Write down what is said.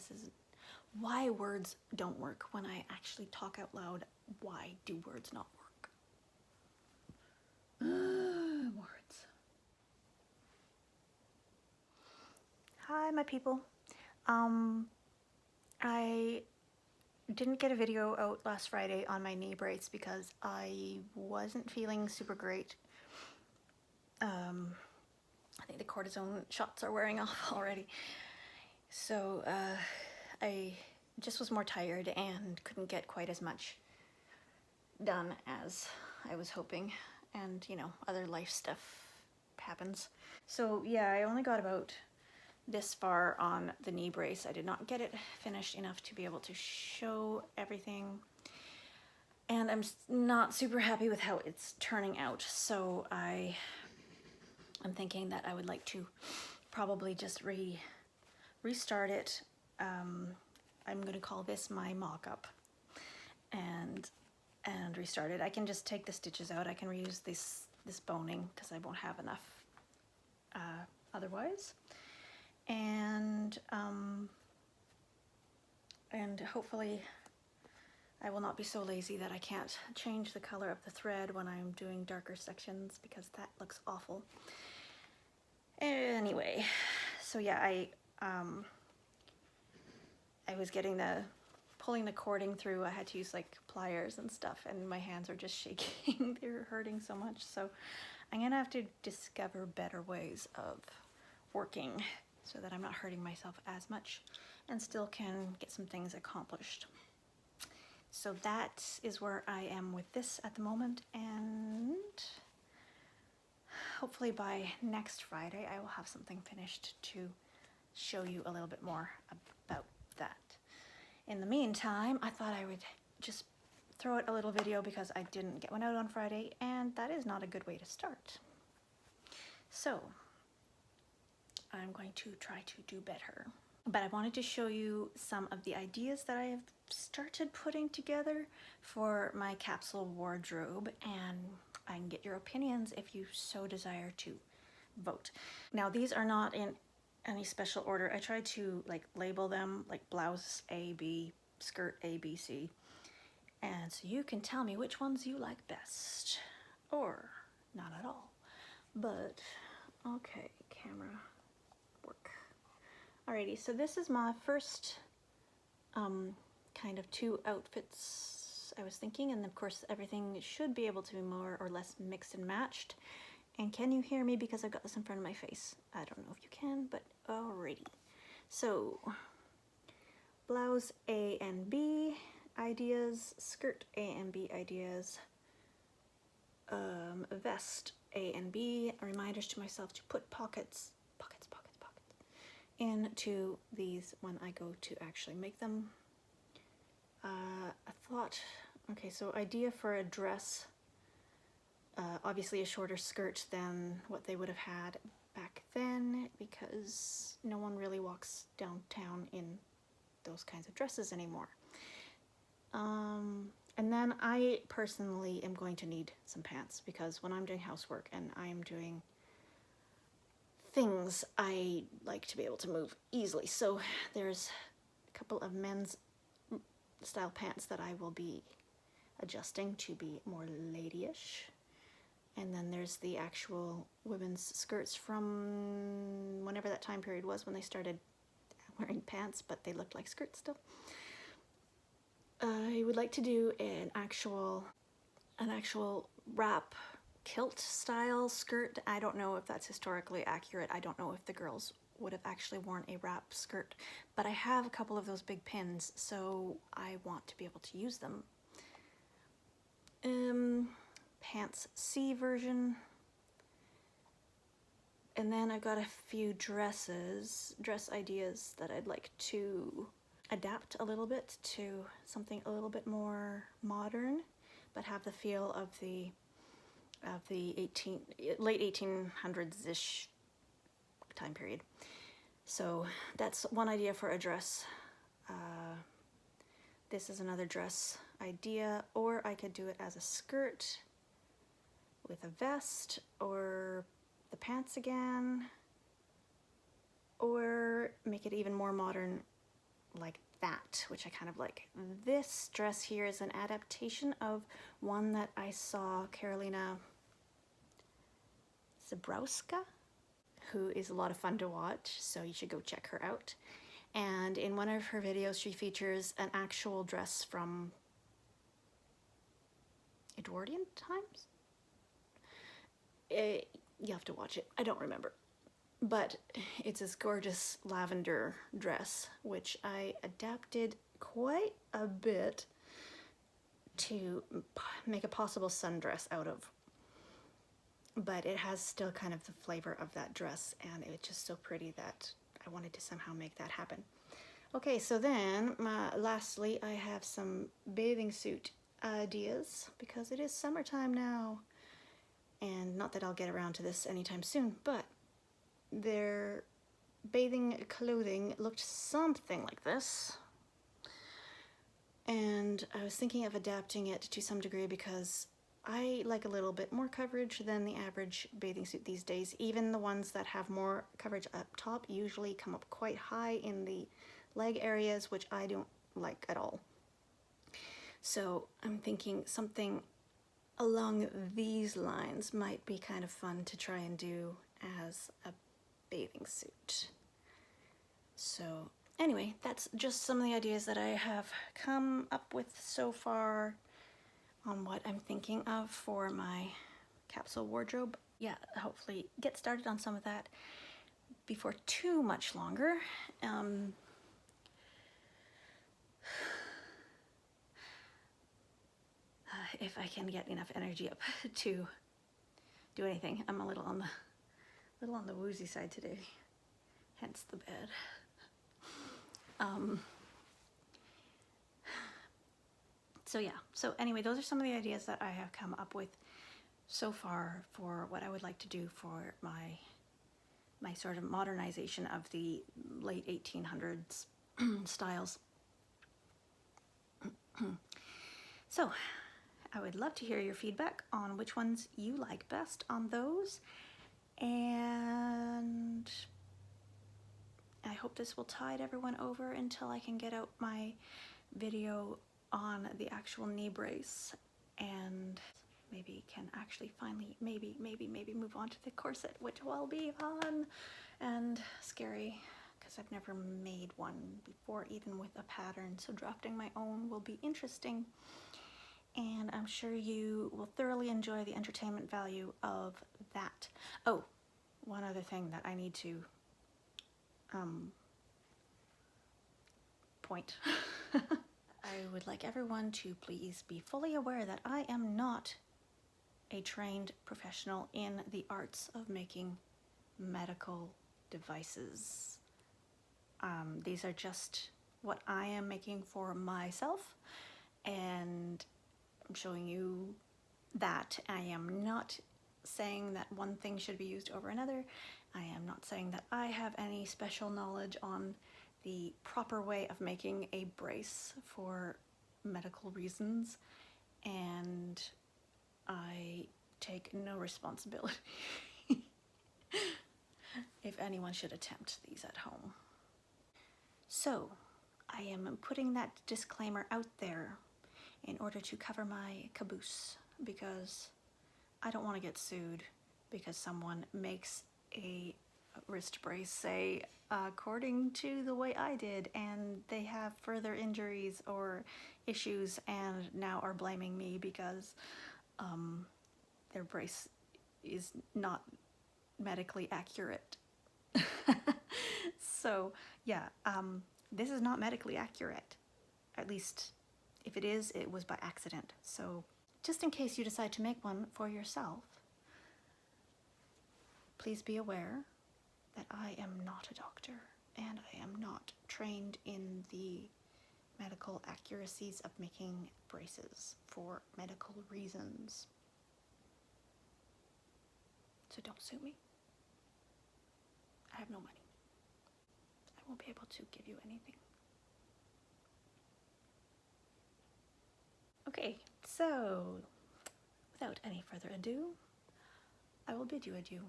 this is why words don't work when I actually talk out loud. Why do words not work? Words. Hi, my people. I didn't get a video out last Friday on my knee brace because I wasn't feeling super great. I think the cortisone shots are wearing off already. So I just was more tired and couldn't get quite as much done as I was hoping. And you know, other life stuff happens. So yeah, I only got about this far on the knee brace. I did not get it finished enough to be able to show everything. And I'm not super happy with how it's turning out. So I'm thinking that I would like to probably just restart it. I'm going to call this my mock-up and restart it. I can just take the stitches out. I can reuse this boning because I won't have enough otherwise. And hopefully I will not be so lazy that I can't change the color of the thread when I'm doing darker sections, because that looks awful. Anyway, so yeah, I was pulling the cording through. I had to use like pliers and stuff, and my hands are just shaking. They're hurting so much. So I'm gonna have to discover better ways of working so that I'm not hurting myself as much and still can get some things accomplished. So that is where I am with this at the moment, and hopefully by next Friday I will have something finished to show you a little bit more about that. In the meantime, I thought I would just throw out a little video because I didn't get one out on Friday, and that is not a good way to start. So I'm going to try to do better. But I wanted to show you some of the ideas that I have started putting together for my capsule wardrobe, and I can get your opinions if you so desire to vote. Now, these are not in any special order. I tried to like label them like blouse A, B, skirt A, B, C. And so you can tell me which ones you like best, or not at all. But okay, camera work. Alrighty, so this is my first kind of two outfits I was thinking, and of course everything should be able to be more or less mixed and matched. And can you hear me because I've got this in front of my face? I don't know if you can, but alrighty. So blouse A and B ideas, skirt A and B ideas, vest A and B, reminders to myself to put pockets into these when I go to actually make them. I thought, okay, so idea for a dress, obviously a shorter skirt than what they would have had back then, because no one really walks downtown in those kinds of dresses anymore. And then I personally am going to need some pants, because when I'm doing housework and I'm doing things, I like to be able to move easily. So there's a couple of men's style pants that I will be adjusting to be more ladyish. And then there's the actual women's skirts from whenever that time period was when they started wearing pants, but they looked like skirts still. I would like to do an actual wrap kilt style skirt. I don't know if that's historically accurate. I don't know if the girls would have actually worn a wrap skirt, but I have a couple of those big pins, so I want to be able to use them. Pants C version. And then I've got a few dress ideas that I'd like to adapt a little bit to something a little bit more modern, but have the feel of the late 1800s-ish time period. So that's one idea for a dress. This is another dress idea, or I could do it as a skirt with a vest, or the pants again, or make it even more modern like that, which I kind of like. This dress here is an adaptation of one that I saw Karolina Zabrowska, who is a lot of fun to watch, so you should go check her out. And in one of her videos, she features an actual dress from Edwardian times? You have to watch it. I don't remember. But it's this gorgeous lavender dress, which I adapted quite a bit to make a possible sundress out of. But it has still kind of the flavor of that dress, and it's just so pretty that I wanted to somehow make that happen. Okay, so then lastly, I have some bathing suit ideas because it is summertime now. And not that I'll get around to this anytime soon, but their bathing clothing looked something like this. And I was thinking of adapting it to some degree because I like a little bit more coverage than the average bathing suit these days. Even the ones that have more coverage up top usually come up quite high in the leg areas, which I don't like at all. So I'm thinking something along these lines might be kind of fun to try and do as a bathing suit. So anyway, that's just some of the ideas that I have come up with so far on what I'm thinking of for my capsule wardrobe. Yeah, hopefully get started on some of that before too much longer. If I can get enough energy up to do anything. I'm a little on the woozy side today, hence the bed. So yeah, so anyway, those are some of the ideas that I have come up with so far for what I would like to do for my sort of modernization of the late 1800s styles. So I would love to hear your feedback on which ones you like best on those, and I hope this will tide everyone over until I can get out my video on the actual knee brace and maybe can actually finally maybe move on to the corset, which will be fun and scary because I've never made one before, even with a pattern, so drafting my own will be interesting. And I'm sure you will thoroughly enjoy the entertainment value of that. Oh, one other thing that I need to point. I would like everyone to please be fully aware that I am not a trained professional in the arts of making medical devices. These are just what I am making for myself, and I'm showing you that. I am not saying that one thing should be used over another. I am not saying that I have any special knowledge on the proper way of making a brace for medical reasons, and I take no responsibility if anyone should attempt these at home. So I am putting that disclaimer out there in order to cover my caboose, because I don't want to get sued because someone makes a wrist brace, say, according to the way I did, and they have further injuries or issues and now are blaming me because their brace is not medically accurate. So yeah, this is not medically accurate. At least if it is, it was by accident. So just in case you decide to make one for yourself, please be aware that I am not a doctor and I am not trained in the medical accuracies of making braces for medical reasons. So don't sue me. I have no money. I won't be able to give you anything. Okay, so without any further ado, I will bid you adieu.